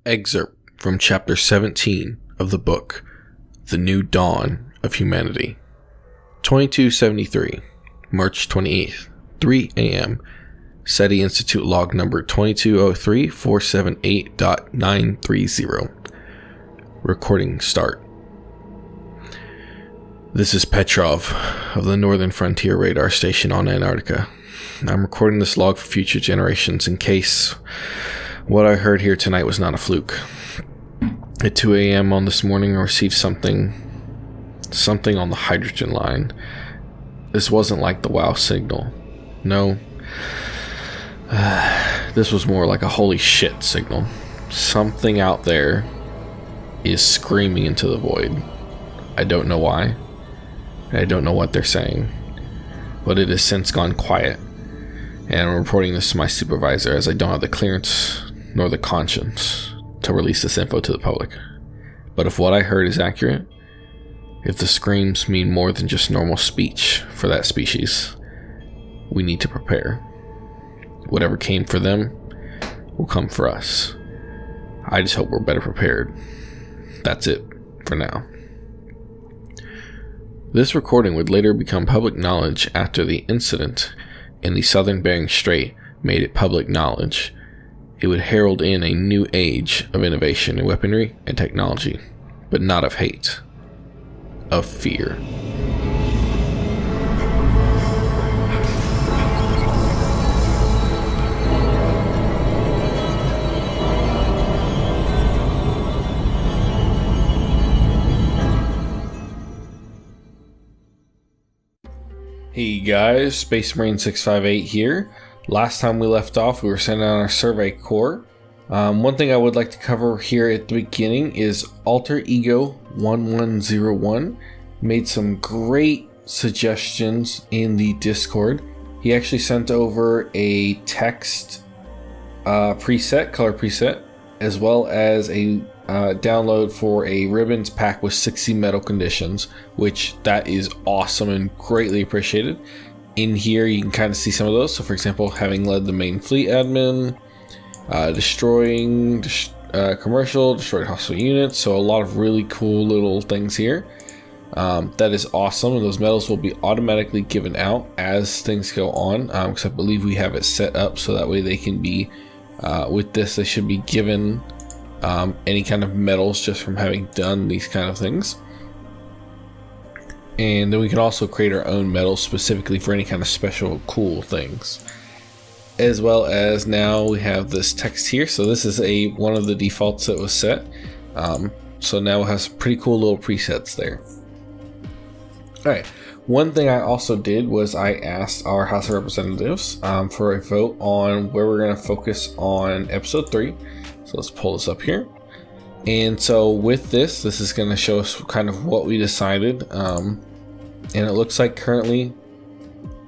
Excerpt from Chapter 17 of the book, The New Dawn of Humanity. 2273, March 28th, 3 a.m. SETI Institute log number 2203478930. Recording start. This is Petrov of the Northern Frontier Radar Station on Antarctica. I'm recording this log for future generations in case what I heard here tonight was not a fluke. At 2 a.m. on this morning, I received something on the hydrogen line. This wasn't like the WOW signal. No. This was more like a holy shit signal. Something out there is screaming into the void. I don't know why. I don't know what they're saying. But it has since gone quiet. And I'm reporting this to my supervisor as I don't have the clearance nor the conscience to release this info to the public. But if what I heard is accurate, if the screams mean more than just normal speech for that species, we need to prepare. Whatever came for them will come for us. I just hope we're better prepared. That's it for now. This recording would later become public knowledge after the incident in the southern Bering Strait made it public knowledge. It would herald in a new age of innovation in weaponry and technology, but not of hate, of fear. Hey guys, Space Marine 658 here. Last time we left off, we were sending out our survey core. One thing I would like to cover here at the beginning is Alter Ego 1101 made some great suggestions in the Discord. He actually sent over a text preset, color preset, as well as a download for a ribbons pack with 60 metal conditions, which that is awesome and greatly appreciated. In here you can kind of see some of those. So for example, having led the main fleet admin, destroying commercial, destroyed hostile units. So a lot of really cool little things here. That is awesome, and those medals will be automatically given out as things go on, because I believe we have it set up so that way they can be with this, they should be given any kind of medals just from having done these kind of things. And then we can also create our own medals specifically for any kind of special cool things. As well as now we have this text here. So this is one of the defaults that was set. So now it has pretty cool little presets there. Alright, one thing I also did was I asked our House of Representatives for a vote on where we're going to focus on episode 3. So let's pull this up here. And so with this is going to show us kind of what we decided. And it looks like currently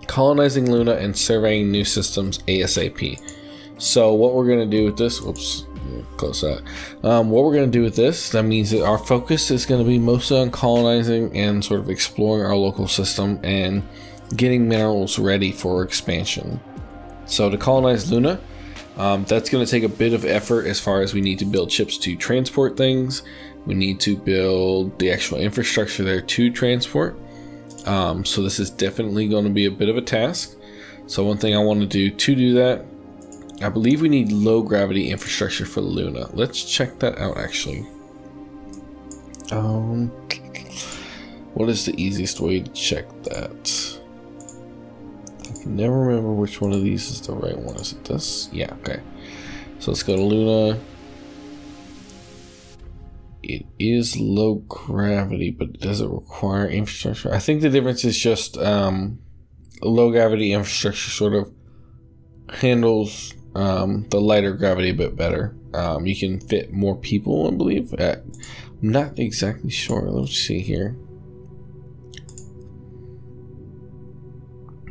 colonizing Luna and surveying new systems ASAP. So what we're going to do with this, whoops, close that. What we're going to do with this, that means that our focus is going to be mostly on colonizing and sort of exploring our local system and getting minerals ready for expansion. So to colonize Luna, that's going to take a bit of effort as far as we need to build ships to transport things. We need to build the actual infrastructure there to transport. So this is definitely going to be a bit of a task. So one thing I want to do that, I believe we need low gravity infrastructure for Luna. Let's check that out actually. What is the easiest way to check that? I can never remember which one of these is the right one. Is it this? Yeah, okay. So let's go to Luna. It is low gravity, but does it require infrastructure? I think the difference is just low gravity infrastructure sort of handles the lighter gravity a bit better. You can fit more people, I believe. I'm not exactly sure. Let's see here.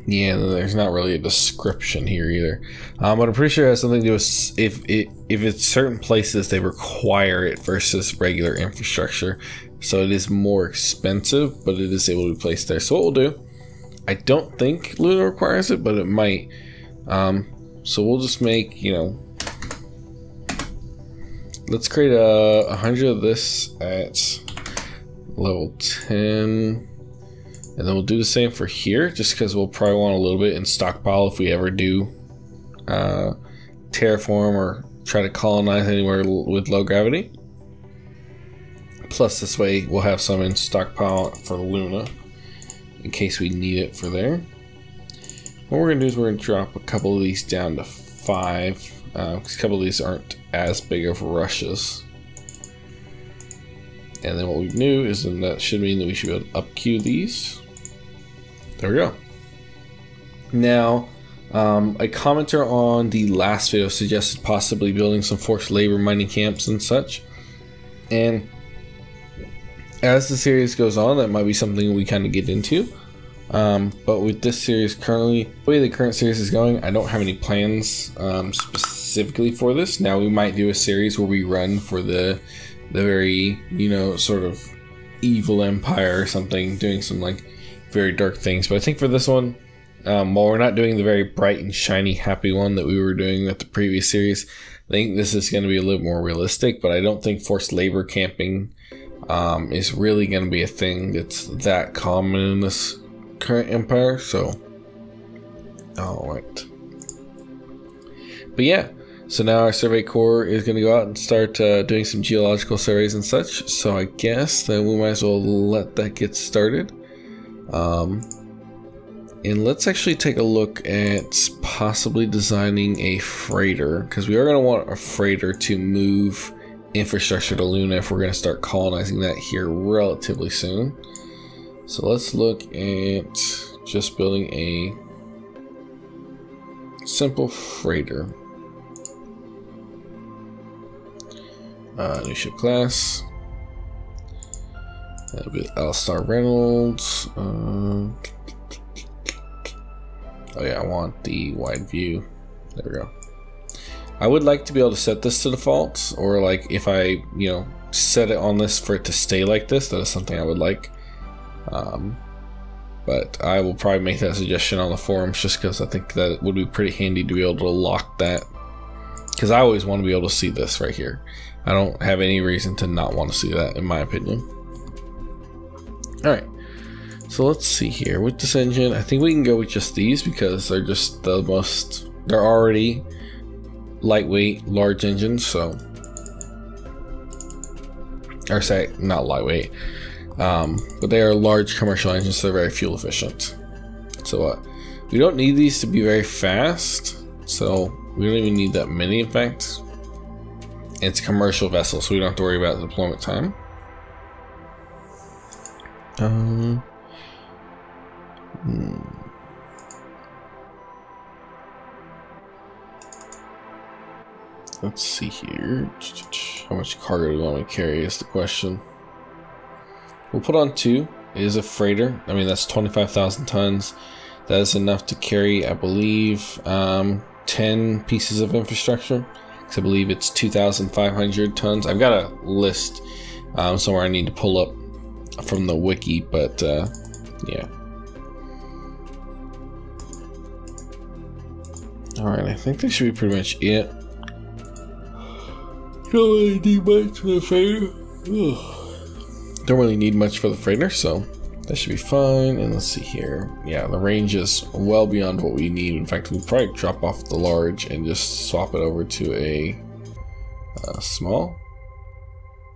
Yeah, there's not really a description here either. But I'm pretty sure it has something to do with if it's certain places they require it versus regular infrastructure. So it is more expensive, but it is able to be placed there. So what we'll do, I don't think Luna requires it, but it might. So we'll just make, let's create 100 of this at level 10. And then we'll do the same for here, just because we'll probably want a little bit in stockpile if we ever do terraform or try to colonize anywhere with low gravity. Plus this way we'll have some in stockpile for Luna in case we need it for there. What we're going to do is we're going to drop a couple of these down to 5, because a couple of these aren't as big of rushes. And then what we do is then that should mean that we should be able to up-queue these. There we go. Now, a commenter on the last video suggested possibly building some forced labor mining camps and such. And as the series goes on, that might be something we kind of get into. But with this series currently, the way the current series is going, I don't have any plans specifically for this. Now we might do a series where we run for the very, you know, sort of evil empire or something, doing some like very dark things. But I think for this one, while we're not doing the very bright and shiny happy one that we were doing with the previous series, I think this is going to be a little more realistic. But I don't think forced labor camping is really going to be a thing that's that common in this current empire. So alright, but yeah, so now our survey corps is going to go out and start doing some geological surveys and such. So I guess that we might as well let that get started. And let's actually take a look at possibly designing a freighter, because we are going to want a freighter to move infrastructure to Luna if we're going to start colonizing that here relatively soon. So let's look at just building a simple freighter. New ship class. That'll be L-Star Reynolds. Oh yeah, I want the wide view. There we go. I would like to be able to set this to default, or like if I, you know, set it on this for it to stay like this, that is something I would like. But I will probably make that suggestion on the forums, just because I think that it would be pretty handy to be able to lock that, because I always want to be able to see this right here. I don't have any reason to not want to see that, in my opinion. Alright, so let's see here. With this engine, I think we can go with just these, because they're just the most, they're already lightweight, large engines, so, or say, not lightweight, but they are large commercial engines, so they're very fuel efficient. So we don't need these to be very fast, so we don't even need that many, in fact. It's a commercial vessel, so we don't have to worry about the deployment time. Let's see here. How much cargo do we want to carry is the question. We'll put on 2. It is a freighter. I mean, that's 25,000 tons. That is enough to carry, I believe, 10 pieces of infrastructure. Because I believe it's 2,500 tons. I've got a list somewhere I need to pull up from the wiki, but yeah. Alright, I think that should be pretty much it. Don't really need much for the freighter. Don't really need much for the freighter, so that should be fine. And let's see here. Yeah, the range is well beyond what we need. In fact, we'd probably drop off the large and just swap it over to a small.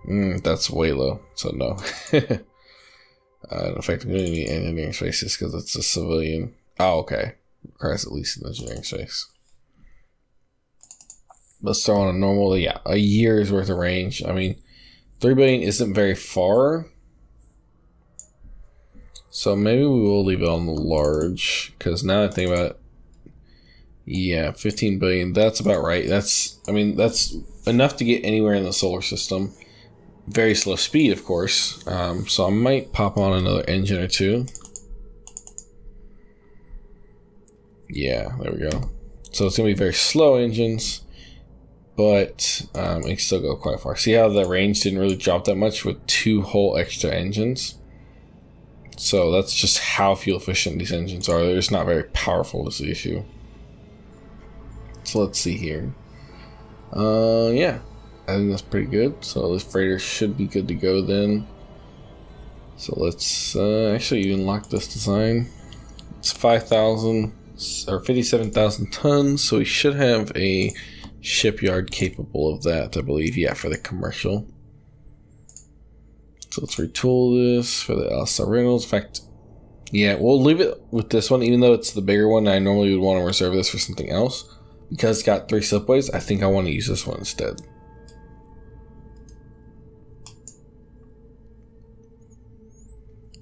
That's way low, so no. In fact, I'm going to need engineering spaces because it's a civilian. Oh, okay. Requires at least an engineering space. Let's throw on a normal, yeah, a year's worth of range. I mean, 3 billion isn't very far. So maybe we will leave it on the large, because now that I think about it, yeah, 15 billion, that's about right. That's, I mean, that's enough to get anywhere in the solar system. Very slow speed, of course. So I might pop on another engine or 2. Yeah, there we go. So it's going to be very slow engines, but it can still go quite far. See how the range didn't really drop that much with 2 whole extra engines? So that's just how fuel efficient these engines are. They're just not very powerful is the issue. So let's see here. Yeah, I think that's pretty good. So this freighter should be good to go then. So let's actually even lock this design. It's 5,000 or 57,000 tons, so we should have a shipyard capable of that, I believe. Yeah, for the commercial. So let's retool this for the LSR Reynolds. In fact, yeah, we'll leave it with this one, even though it's the bigger one. I normally would want to reserve this for something else. Because it's got 3 slipways, I think I want to use this one instead.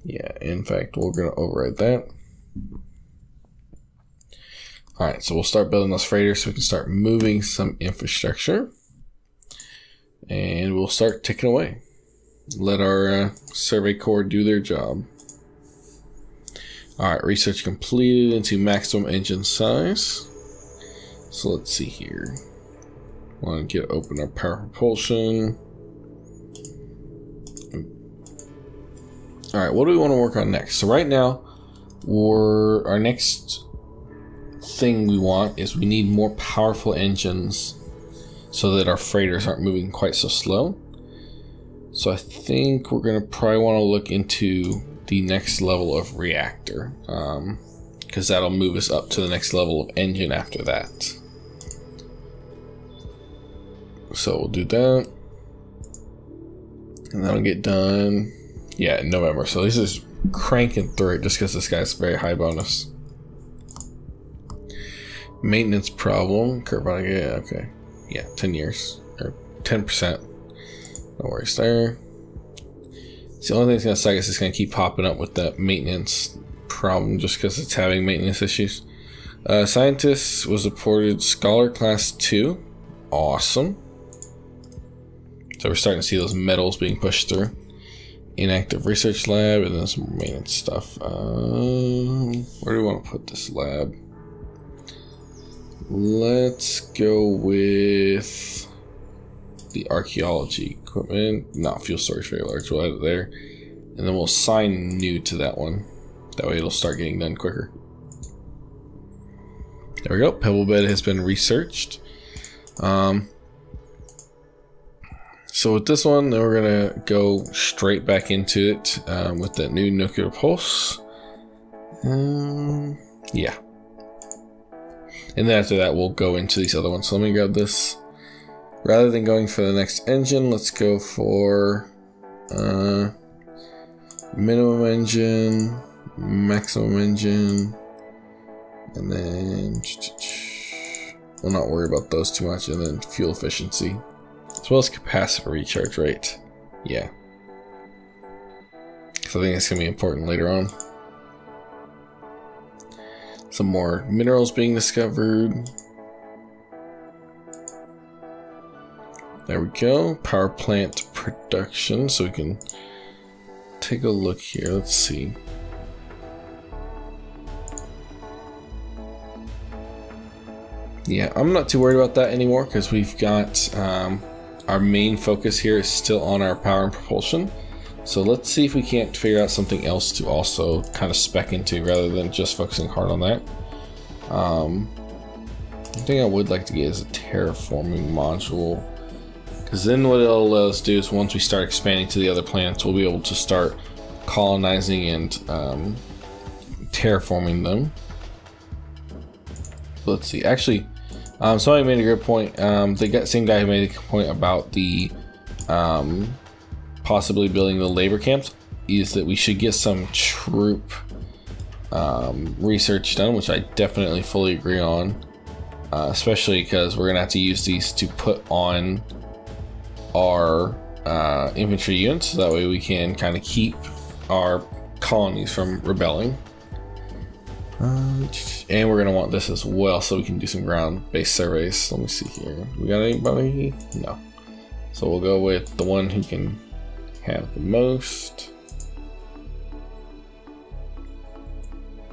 Yeah, in fact, we're going to override that. Alright, so we'll start building those freighters so we can start moving some infrastructure. And we'll start ticking away. Let our survey corps do their job. Alright, research completed into maximum engine size. So let's see here. Want to open our power propulsion. Alright, what do we want to work on next? So right now, our next thing we want is we need more powerful engines so that our freighters aren't moving quite so slow. So I think we're going to probably want to look into the next level of reactor, because that'll move us up to the next level of engine after that. So we'll do that, and that'll get done, yeah, in November. So this is cranking through it just because this guy's very high bonus. Maintenance problem, carbonic, yeah, okay, yeah, 10 years or 10%. No worries there. It's the only thing that's gonna suck is it's gonna keep popping up with that maintenance problem just because it's having maintenance issues. Scientist was reported Scholar Class 2. Awesome. So we're starting to see those metals being pushed through. Inactive research lab, and then some more maintenance stuff. Where do we want to put this lab? Let's go with the archaeology equipment. Not fuel storage very large. We'll add it there. And then we'll assign new to that one. That way it'll start getting done quicker. There we go. Pebble bed has been researched. So with this one, then we're gonna go straight back into it with that new nuclear pulse. Yeah. And then after that, we'll go into these other ones. So let me grab this. Rather than going for the next engine, let's go for minimum engine, maximum engine, and then we'll not worry about those too much, and then fuel efficiency, as well as capacitor recharge rate. Yeah. So I think that's going to be important later on. Some more minerals being discovered. There we go. Power plant production. So we can take a look here. Let's see. Yeah, I'm not too worried about that anymore because we've got our main focus here is still on our power and propulsion. So let's see if we can't figure out something else to also kind of spec into rather than just focusing hard on that. One thing I would like to get is a terraforming module, because then what it'll let us do is once we start expanding to the other planets, we'll be able to start colonizing and terraforming them. Let's see. Actually, somebody made a good point. The same guy who made a point about the possibly building the labor camps is that we should get some troop research done, which I definitely fully agree on, especially because we're gonna have to use these to put on our infantry units, so that way we can kind of keep our colonies from rebelling. And we're gonna want this as well, so we can do some ground-based surveys. Let me see here. We got anybody? No. So we'll go with the one who can have the most.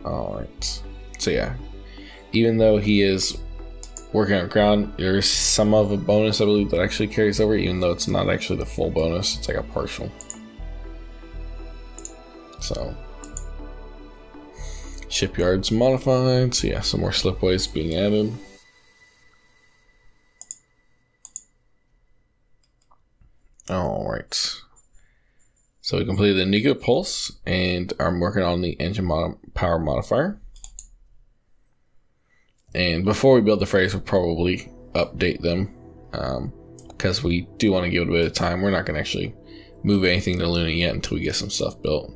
Alright. So yeah. Even though he is working on ground, there's some of a bonus I believe that actually carries over, even though it's not actually the full bonus, it's like a partial. So shipyards modified, so yeah, some more slipways being added. Alright. So we completed the nuclear pulse, and I'm working on the engine power modifier. And before we build the phrase, we'll probably update them, because we do want to give it a bit of time. We're not going to actually move anything to Luna yet until we get some stuff built.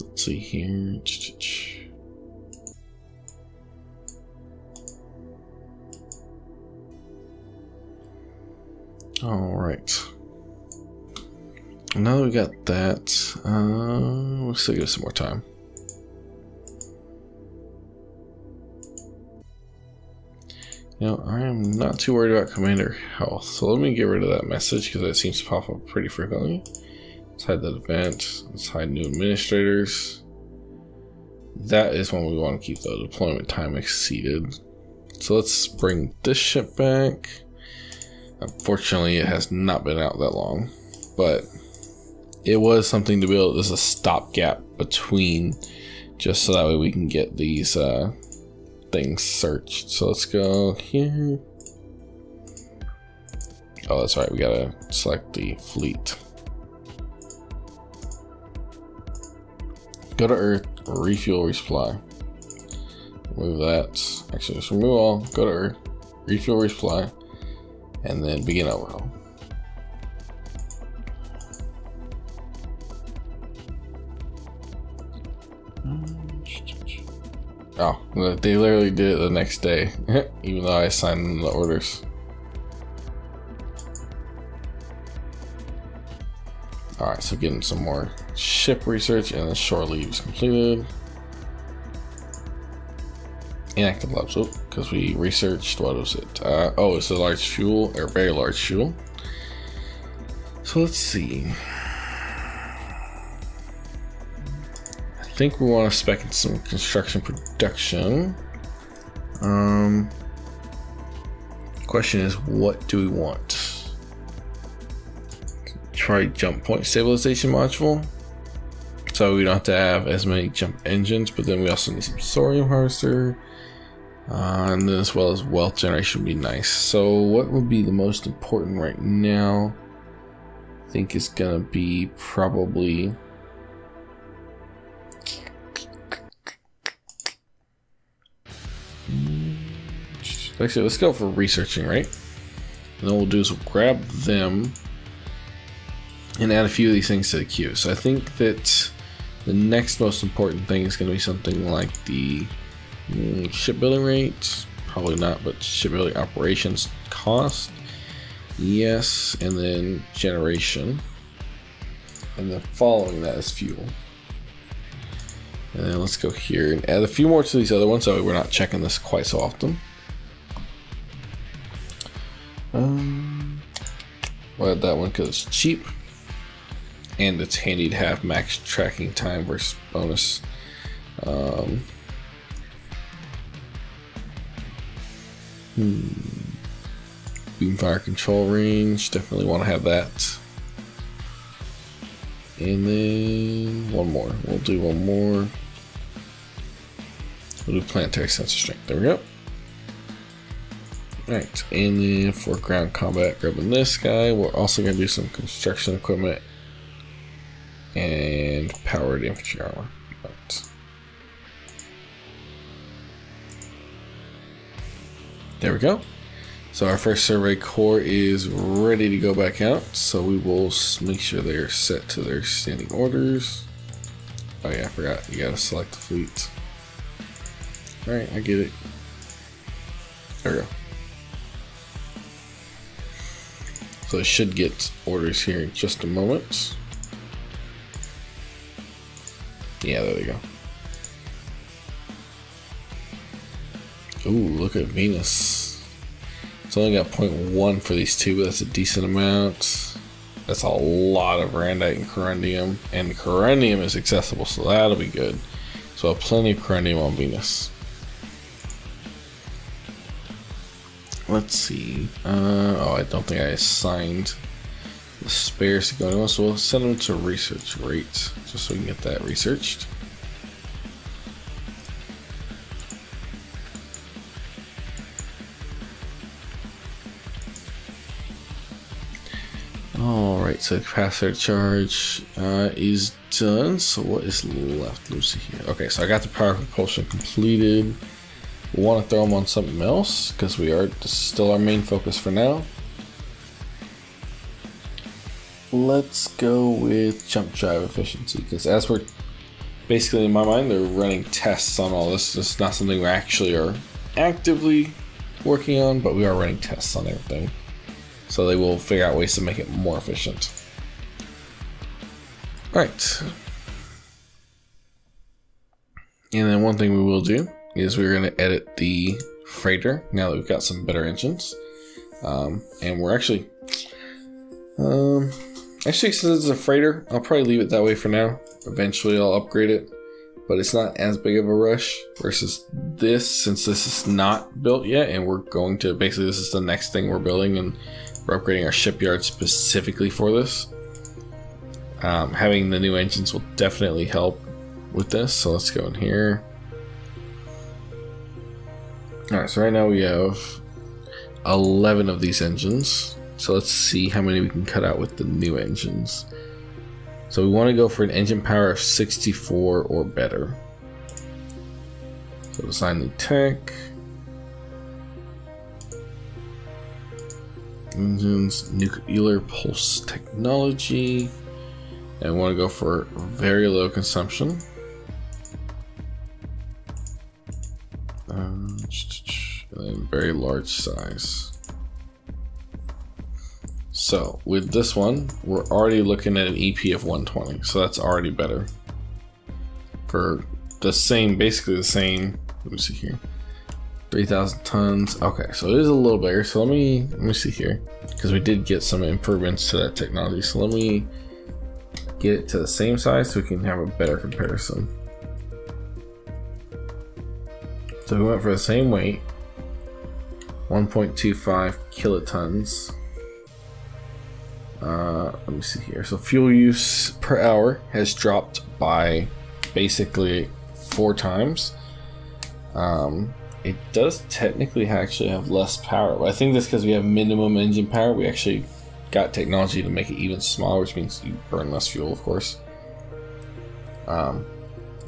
Let's see here. All right. Now that we got that, we'll still give it some more time. You know, I am not too worried about commander health, so let me get rid of that message because that seems to pop up pretty frequently. Let's hide that event. Let's hide new administrators. That is when we want to keep the deployment time exceeded. So let's bring this ship back. Unfortunately, it has not been out that long, but it was something to build as a stopgap between, just so that way we can get these things searched. So let's go here. Oh, that's right. We gotta select the fleet. Go to Earth, refuel, resupply. Remove that. Actually, just remove all. Go to Earth, refuel, resupply. And then begin overhaul. Oh, they literally did it the next day, even though I assigned them the orders. Alright, so getting some more ship research and the shore leaves completed. Inactive labs, because we researched, what was it? Oh, it's a large fuel, or very large fuel. So let's see. I think we want to spec in some construction production. Question is, what do we want? Try jump point stabilization module, so we don't have to have as many jump engines, but then we also need some thorium harvester. And then as well as wealth generation would be nice. So what would be the most important right now? I think it's gonna be probably actually, let's go for researching, right? And then what we'll do is we'll grab them and add a few of these things to the queue. So I think that the next most important thing is going to be something like the shipbuilding rates. Probably not, but shipbuilding operations cost. Yes, and then generation. And then following that is fuel. And then let's go here and add a few more to these other ones, so we're not checking this quite so often. We'll add that one because it's cheap. And it's handy to have max tracking time versus bonus. Beam fire control range, definitely want to have that. And then one more. We'll do one more. We'll do planetary sensor strength. There we go. Alright, and then for ground combat, grabbing this guy. We're also going to do some construction equipment and powered infantry armor. But there we go. So our first survey corps is ready to go back out. So we will make sure they're set to their standing orders. Oh yeah, I forgot. You gotta select the fleet. Alright, I get it. There we go. So I should get orders here in just a moment. Yeah, there they go. Ooh, look at Venus. It's only got 0.1 for these two, but that's a decent amount. That's a lot of randite and corundium. And the corundium is accessible, so that'll be good. So I have plenty of corundium on Venus. Let's see. Oh, I don't think I assigned the spares to go anywhere, so we'll send them to research rate, just so we can get that researched. Alright, so capacitor charge is done. So what is left? Let's see here. Okay, so I got the power propulsion completed. We want to throw them on something else because this is still our main focus for now. Let's go with jump drive efficiency, because as we're basically, in my mind, they're running tests on all this. This is not something we actually are actively working on, but we are running tests on everything. So they will figure out ways to make it more efficient. Alright. And then one thing we will do is we're going to edit the freighter now that we've got some better engines. And we're actually since it's a freighter, I'll probably leave it that way for now. Eventually I'll upgrade it, but it's not as big of a rush versus this, since this is not built yet, and we're going to, basically this is the next thing we're building, and we're upgrading our shipyard specifically for this. Having the new engines will definitely help with this, so let's go in here. Alright, so right now we have 11 of these engines. So let's see how many we can cut out with the new engines. So we want to go for an engine power of 64 or better. So assign the tech. Engines, nuclear pulse technology. And we want to go for very low consumption. And then very large size. So with this one, we're already looking at an EP of 120, so that's already better. For the same, basically the same, let me see here, 3,000 tons. Okay, so it is a little bigger. So let me see here, because we did get some improvements to that technology. So let me get it to the same size so we can have a better comparison. So we went for the same weight, 1.25 kilotons. Let me see here. So fuel use per hour has dropped by basically 4 times. It does technically actually have less power, but I think that's because we have minimum engine power. We actually got technology to make it even smaller, which means you burn less fuel, of course.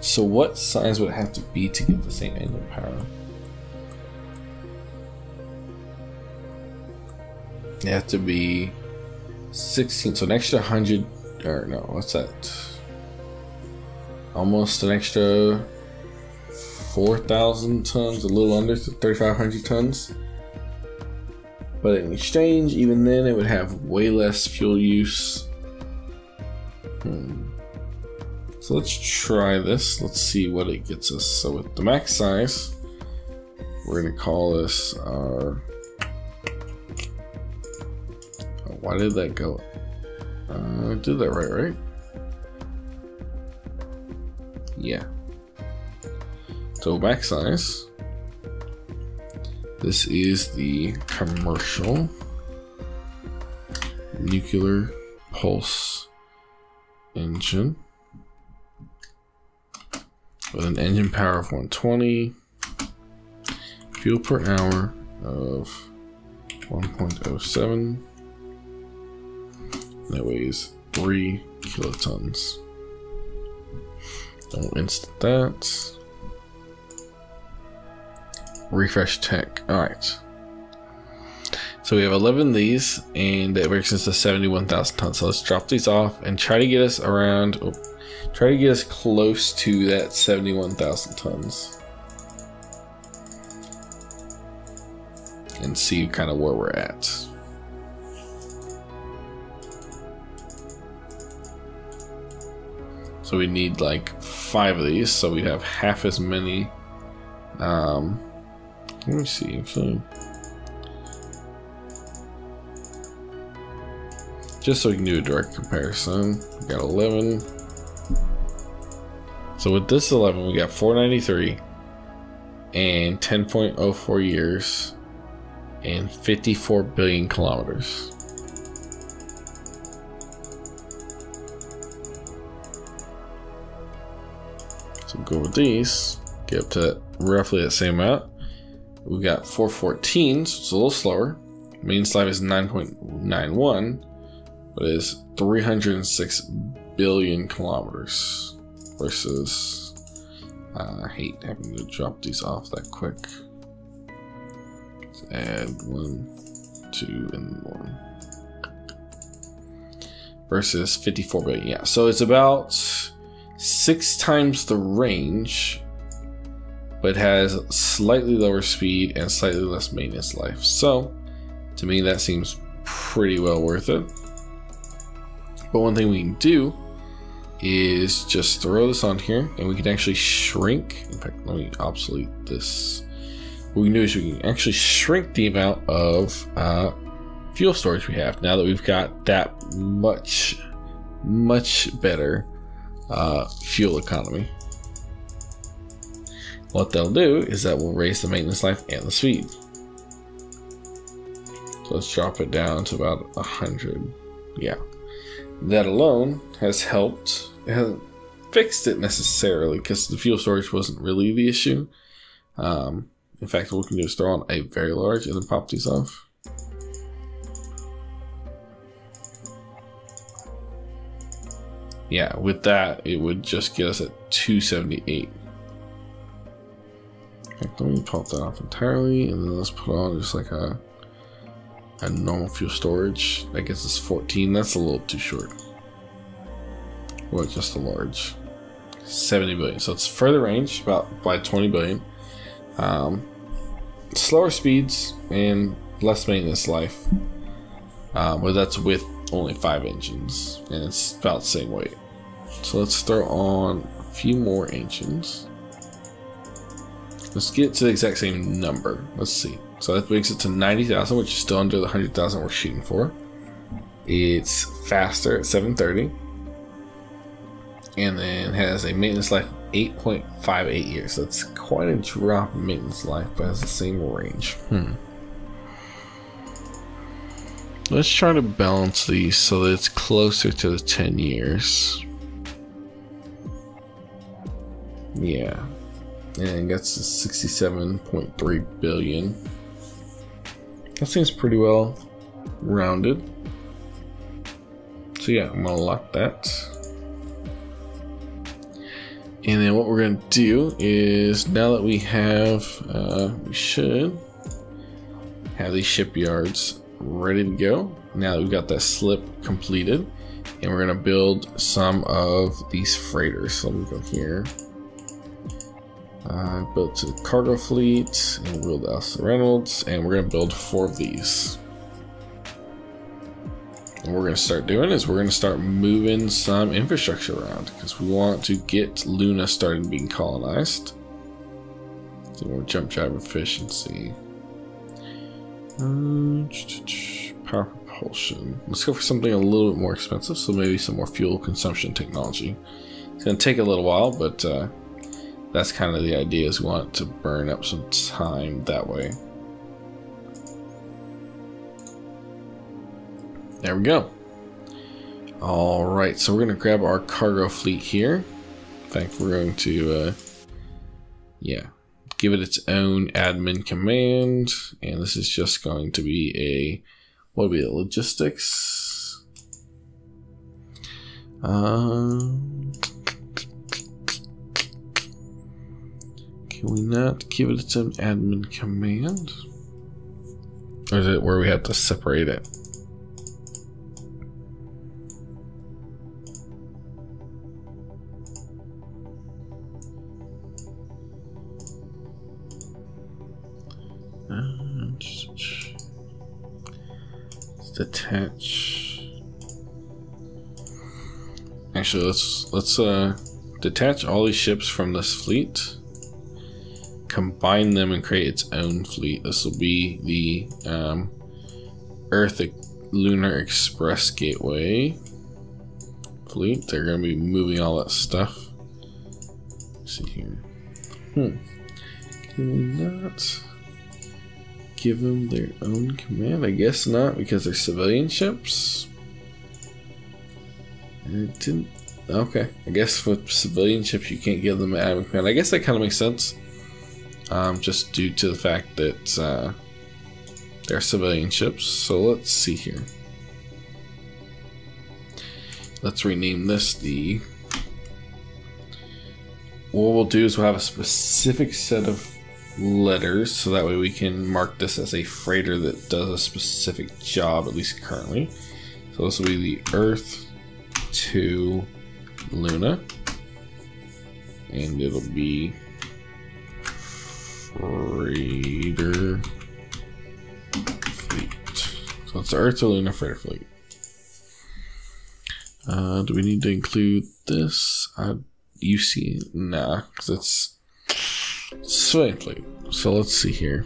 So what size would it have to be to get the same engine power? It have to be 16, so an extra 100, or no, what's that? Almost an extra 4,000 tons, a little under 3,500 tons. But in exchange, even then, it would have way less fuel use. So let's try this. Let's see what it gets us. So with the max size, we're gonna call this our, why did that go? I did that right? Yeah. So max size. This is the commercial nuclear pulse engine with an engine power of 120, fuel per hour of 1.07. That weighs 3 kilotons. Don't instant that. Refresh tech. Alright. So we have 11 of these, and that brings us to 71,000 tons. So let's drop these off and try to get us around, try to get us close to that 71,000 tons. And see kind of where we're at. So we need like 5 of these, so we'd have half as many. Let me see, actually. Just so we can do a direct comparison. We got 11. So with this 11, we got 493 and 10.04 years and 54 billion kilometers. So go with these, get up to roughly that same amount. We got 414, so it's a little slower. Mean life is 9.91, but it is 306 billion kilometers versus, I hate having to drop these off that quick. Let's add 1, 2, and 1. Versus 54 billion. Yeah, so it's about 6 times the range, but has slightly lower speed and slightly less maintenance life. So to me that seems pretty well worth it. But one thing we can do is just throw this on here, and we can actually shrink. In fact, let me obsolete this. What we can do is we can actually shrink the amount of fuel storage we have now that we've got that much better fuel economy. What they'll do is that will raise the maintenance life and the speed. So let's drop it down to about 100. Yeah, that alone has helped. It hasn't fixed it necessarily because the fuel storage wasn't really the issue. In fact, what we can do is throw on a very large and then pop these off. Yeah, with that, it would just get us at 278. Let me pop that off entirely, and then let's put on just like a normal fuel storage. That gets us 14. That's a little too short. Well, just a large. 70 billion. So it's further range, about by 20 billion. Slower speeds and less maintenance life. But that's with only 5 engines, and it's about the same weight. So let's throw on a few more engines. Let's get to the exact same number. Let's see. So that brings it to 90,000, which is still under the 100,000 we're shooting for. It's faster at 730. And then has a maintenance life of 8.58 years. That's quite a drop in maintenance life, but has the same range. Let's try to balance these so that it's closer to the 10 years. Yeah. And that's 67.3 billion. That seems pretty well rounded. So yeah, I'm gonna lock that. And then what we're gonna do is, now that we have, we should have these shipyards ready to go. Now that we've got that slip completed, and we're gonna build some of these freighters. So let me go here. Built to the cargo fleet, and build us Reynolds, and we're gonna build 4 of these. And what we're gonna start doing is we're gonna start moving some infrastructure around because we want to get Luna started being colonized. So more jump drive efficiency. Power propulsion. Let's go for something a little bit more expensive, so maybe some more fuel consumption technology. It's gonna take a little while, but that's kind of the idea, is we want to burn up some time that way. There we go. Alright, so we're going to grab our cargo fleet here. In fact, we're going to, yeah, give it its own admin command. And this is just going to be a, what would be the logistics? Can we not give it its own admin command? Or is it where we have to separate it? Let's detach. Actually, let's detach all these ships from this fleet. Combine them and create its own fleet. This will be the Earth Lunar Express Gateway fleet. They're going to be moving all that stuff. Let's see here. Can we not give them their own command? I guess not, because they're civilian ships. And it didn't. Okay, I guess with civilian ships you can't give them an admin command. I guess that kind of makes sense. Just due to the fact that they're civilian ships. So let's see here. let's rename this what we'll do is we'll have a specific set of letters, so that way we can mark this as a freighter that does a specific job, at least currently. So this will be the Earth to Luna, and it'll be freighter fleet. So it's the Earth to Luna freighter fleet. Do we need to include this? You see, nah, because it's swimming fleet. So let's see here.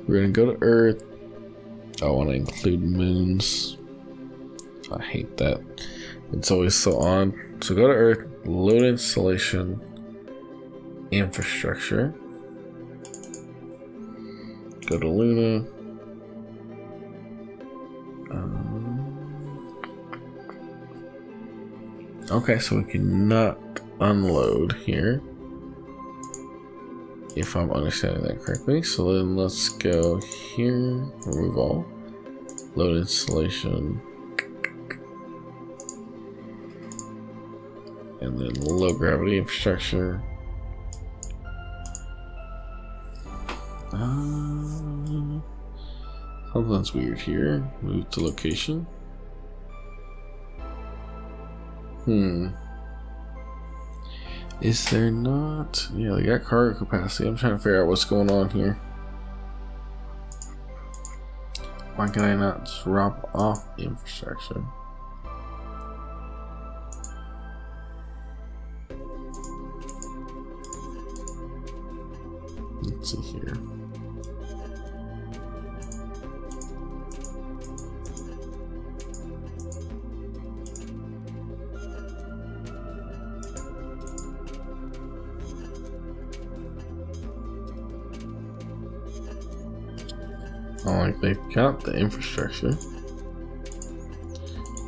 We're gonna go to Earth. I want to include moons. I hate that. It's always so odd. So go to Earth, load installation, infrastructure. Go to Luna. Okay, so we cannot unload here, if I'm understanding that correctly. So then let's go here, remove all, load installation, and then low gravity infrastructure. Something's weird here. Move to location. Is there not? Yeah, they got cargo capacity. I'm trying to figure out what's going on here. Why can I not drop off the infrastructure? Let's see here. Oh, like they've got the infrastructure.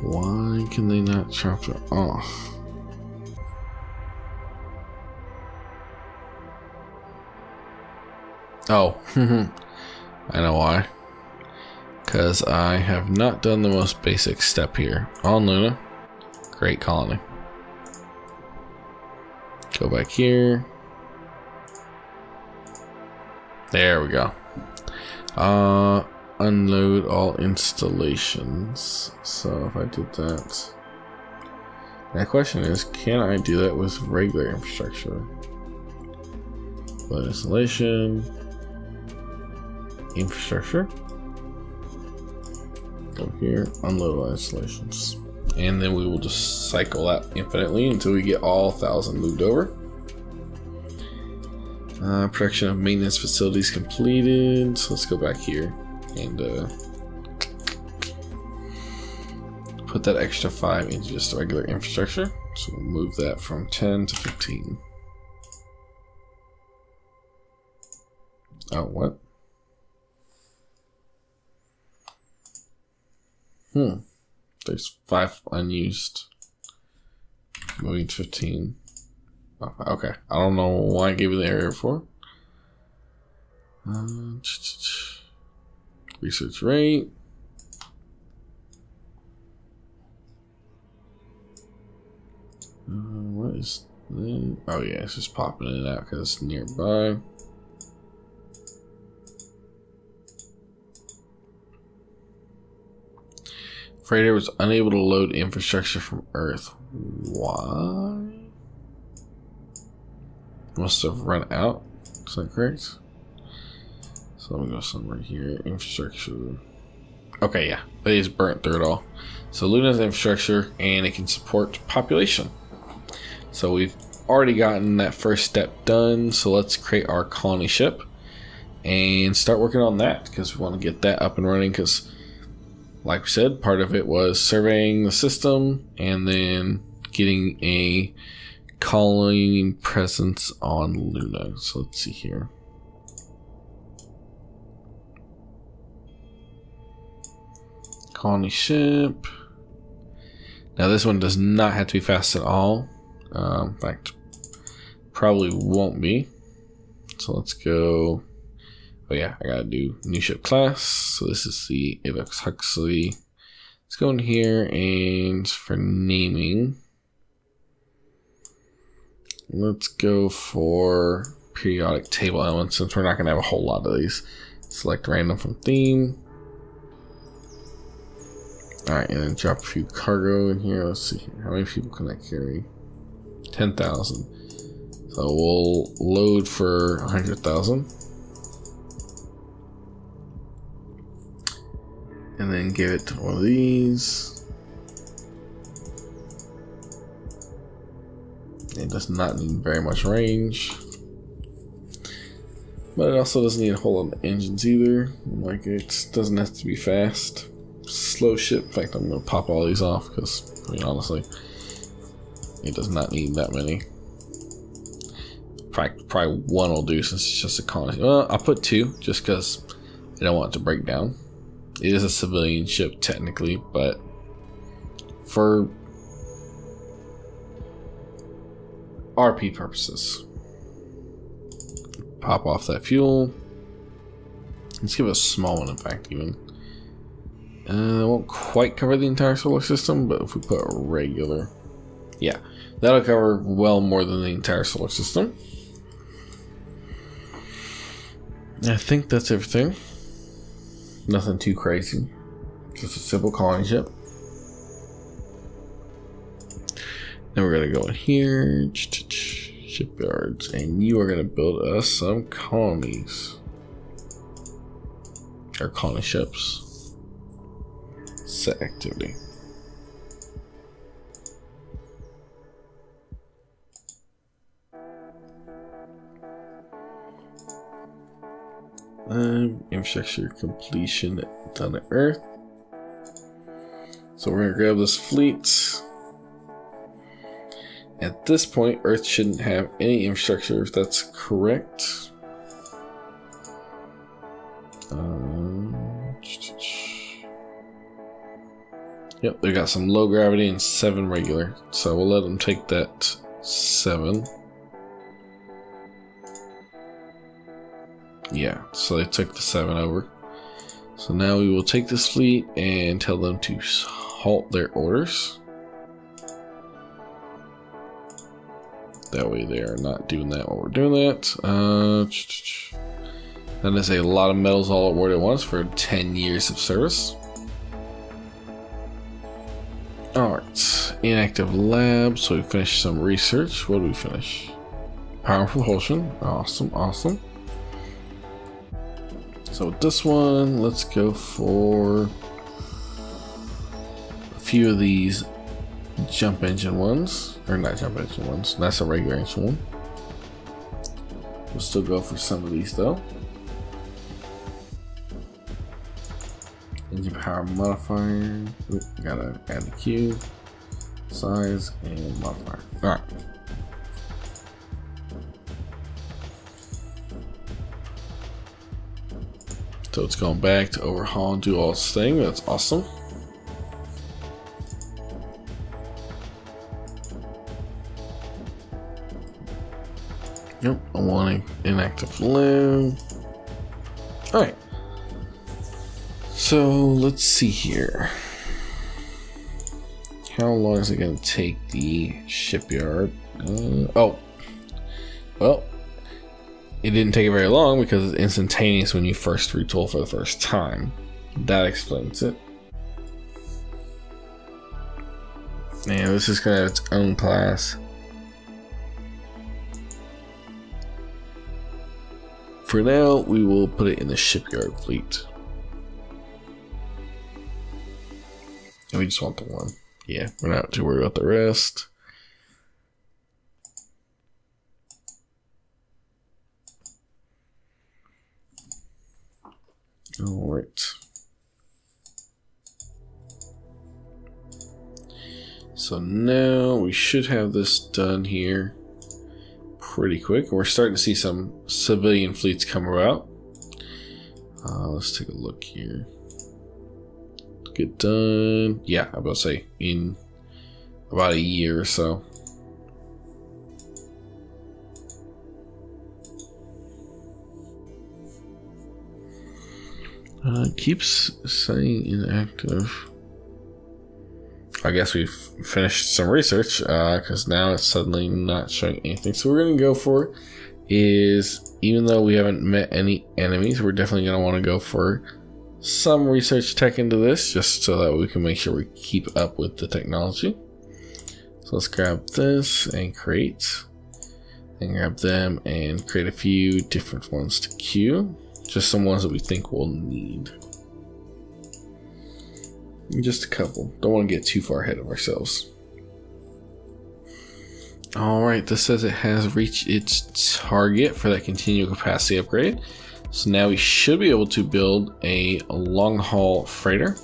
Why can they not chop it off? Oh, I know why. Because I have not done the most basic step here. On Luna, great colony. Go back here. There we go. Unload all installations. So if I did that, my question is, can I do that with regular infrastructure? Load installation, infrastructure. Go here, unload all installations, and then we will just cycle that infinitely until we get all 1,000 moved over. Production of maintenance facilities completed. So let's go back here and put that extra 5 into just regular infrastructure. So we'll move that from 10 to 15. Oh, what? There's 5 unused. Moving to 15. Okay, I don't know why I gave you the area for. Research rate. What is that? Oh yeah, it's just popping in and out because it's nearby. Freighter was unable to load infrastructure from Earth. Why? Must have run out. Is that correct? So let me go somewhere here. Infrastructure. Okay, yeah. It is burnt through it all. So Luna's infrastructure, and it can support population. So we've already gotten that first step done. So let's create our colony ship and start working on that, because we want to get that up and running, because like we said, part of it was surveying the system and then getting a colony presence on Luna. So let's see here. Colony ship. Now this one does not have to be fast at all. In fact, probably won't be. So let's go. Oh yeah, I gotta do new ship class. So this is the Avex Huxley. It's Let's go in here and for naming, let's go for periodic table elements since we're not going to have a whole lot of these. Select random from theme. Alright, and then drop a few cargo in here. Let's see here. How many people can I carry? 10,000. So we'll load for 100,000. And then give it to one of these. It does not need very much range. But it also doesn't need a whole lot of engines either. Like, it doesn't have to be fast. Slow ship. In fact, I'm going to pop all these off because, I mean, honestly, it does not need that many. Probably one will do since it's just a colony. Well, I'll put two just because I don't want it to break down. It is a civilian ship technically, but for RP purposes, pop off that fuel. Let's give it a small one, in fact, even. It won't quite cover the entire solar system, but if we put a regular, yeah, that'll cover well more than the entire solar system. I think that's everything. Nothing too crazy. Just a simple colony ship. Then we're gonna go in here, shipyards, and you are gonna build us some colonies. Or colony ships. Set activity. Infrastructure completion done at Earth. So we're gonna grab this fleet. At this point, Earth shouldn't have any infrastructure, if that's correct. Yep, they got some low gravity and 7 regular. So we'll let them take that 7. Yeah, so they took the 7 over. So now we will take this fleet and tell them to halt their orders. That way they are not doing that while we're doing that. That is a lot of medals all awarded at once for 10 years of service. Alright, inactive lab. So we finished some research. What do we finish? Power propulsion. Awesome, awesome. So with this one, let's go for a few of these jump engine ones. Or not jump engine ones. That's a regular engine one. We'll still go for some of these though. Engine power modifier. Oop, gotta add the cube. Size and modifier. Alright. So it's going back to overhaul and do all its thing. That's awesome. Yep, I'm wanting inactive lab. Alright. So let's see here. How long is it going to take the shipyard? Oh. Well. It didn't take it very long because it's instantaneous when you first retool for the first time. That explains it. And this is going to have its own class. For now, we will put it in the shipyard fleet. And we just want the one. Yeah, we're not too worried about the rest. All right. So now we should have this done here pretty quick. We're starting to see some civilian fleets come about. Let's take a look here. Get done. Yeah, I'm about to say in about a year or so. It keeps saying inactive. I guess we've finished some research because now it's suddenly not showing anything. So we're going to go for is, even though we haven't met any enemies, we're definitely going to want to go for some research tech into this just so that we can make sure we keep up with the technology. So let's grab this and create, and grab them and create a few different ones to queue, just some ones that we think we'll need. Just a couple. Don't want to get too far ahead of ourselves. Alright, this says it has reached its target for that continual capacity upgrade. So now we should be able to build a long haul freighter.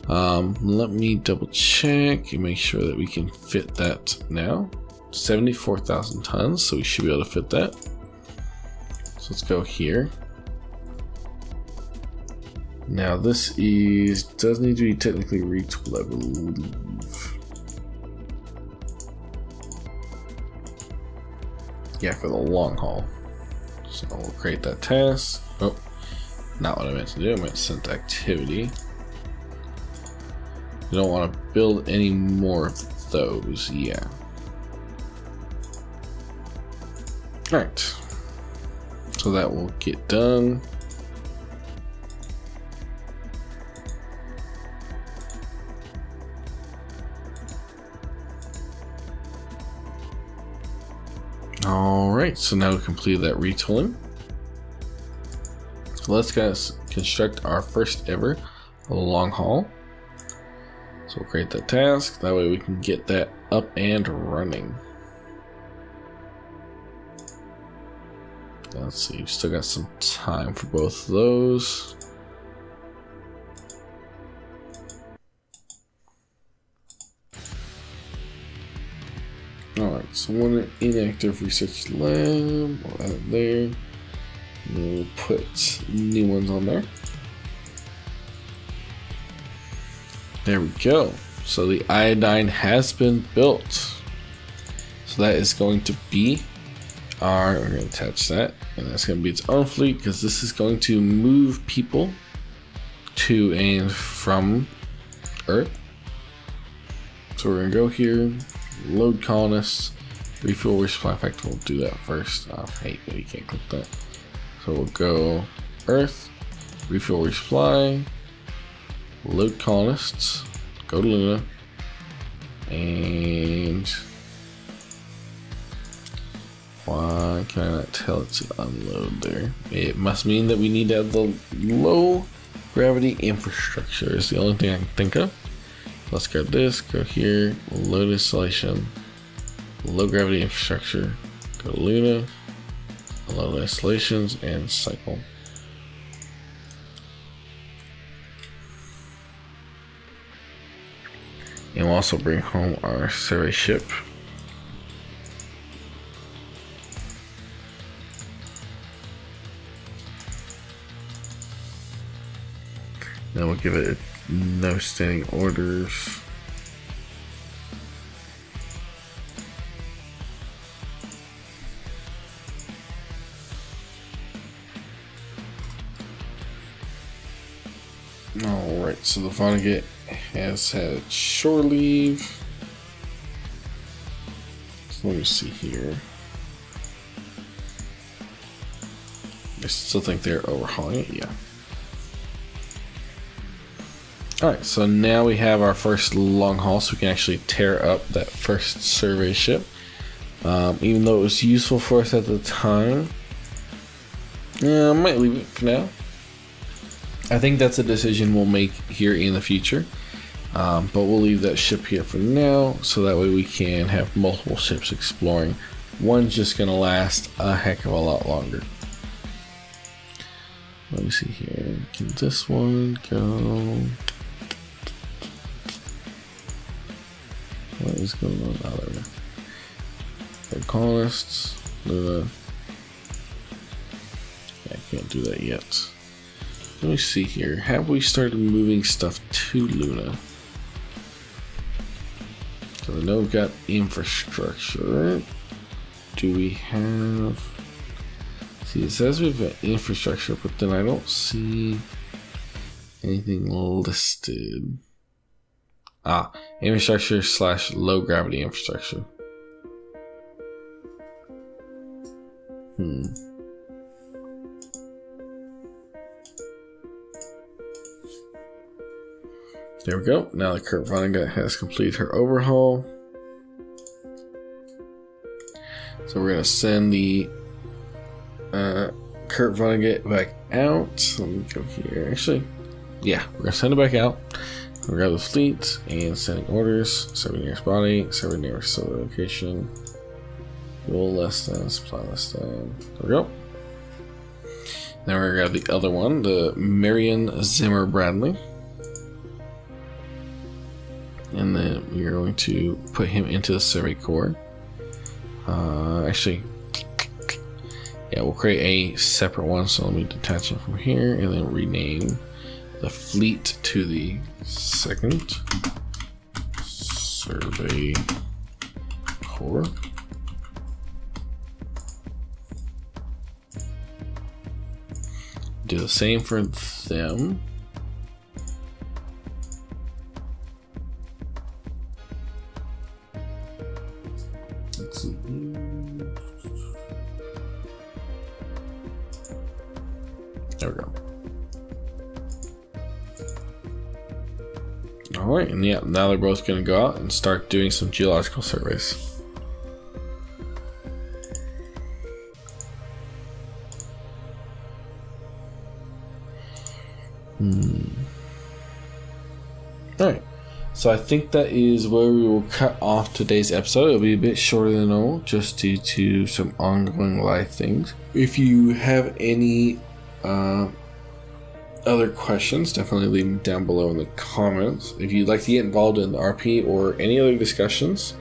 Let me double check and make sure that we can fit that now. 74,000 tons, so we should be able to fit that. So let's go here. Now this does need to be technically retooled, I believe. Yeah, for the long haul. So we'll create that task. Oh, not what I meant to do. I meant sent activity. We don't want to build any more of those. Yeah. Alright. So that will get done. Alright, so now we completed that retooling. So let's guys construct our first ever long haul. So we'll create that task, that way we can get that up and running. Let's see, we've still got some time for both of those. Alright, so one inactive research lab, we'll add it there. We'll put new ones on there. There we go. So the iodine has been built. So that is going to be we're going to attach that, and that's going to be its own fleet because this is going to move people to and from Earth. So we're going to go here, load colonists, refuel resupply. In fact, we'll do that first. Oh, hey, we can't click that. So we'll go Earth, refuel resupply, load colonists, go to Luna, and why can I not tell it to unload there? It must mean that we need to have the low gravity infrastructure is the only thing I can think of. Let's grab this, go here, load installation, low gravity infrastructure, go to Luna, load installations, and cycle. And we'll also bring home our survey ship. Then we'll give it no standing orders. Alright, so the Vonnegut has had shore leave. So let me see here. I still think they're overhauling it, yeah. Alright, so now we have our first long haul, so we can actually tear up that first survey ship. Even though it was useful for us at the time, I might leave it for now. I think that's a decision we'll make here in the future, but we'll leave that ship here for now, so that way we can have multiple ships exploring. One's just going to last a heck of a lot longer. Let me see here. Can this one go? What is going on? Oh, there we go. Red colonists. Luna. Yeah, I can't do that yet. Let me see here. Have we started moving stuff to Luna? So I know we've got infrastructure. Do we have... See, it says we've got infrastructure, but then I don't see anything listed Infrastructure / low gravity infrastructure. There we go. Now the Kurt Vonnegut has completed her overhaul. So we're gonna send the Kurt Vonnegut back out. Let me go here. Actually, yeah, we're gonna send it back out. We'll grab the fleet and sending orders. 7 nearest body, 7 nearest solar location. Fuel less than, supply less than. There we go. Now we're gonna grab the other one, the Marion Zimmer Bradley. And then we're going to put him into the survey corps. Actually, yeah, we'll create a separate one. So let me detach it from here and then rename the fleet to the 2nd Survey Corps. Do the same for them. Let's see. There we go. Alright, and yeah, now they're both going to go out and start doing some geological surveys. Alright, so I think that is where we will cut off today's episode. It'll be a bit shorter than normal, just due to some ongoing live things. If you have any other questions, definitely leave them down below in the comments. If you'd like to get involved in the RP or any other discussions,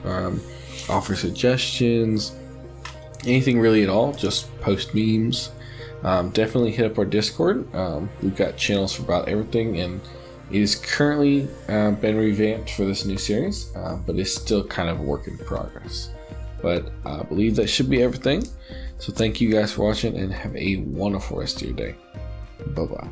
offer suggestions, anything really at all, just post memes. Definitely hit up our Discord. We've got channels for about everything, and it is currently been revamped for this new series, but it's still kind of a work in progress. But I believe that should be everything. So thank you guys for watching, and have a wonderful rest of your day. Bye bye.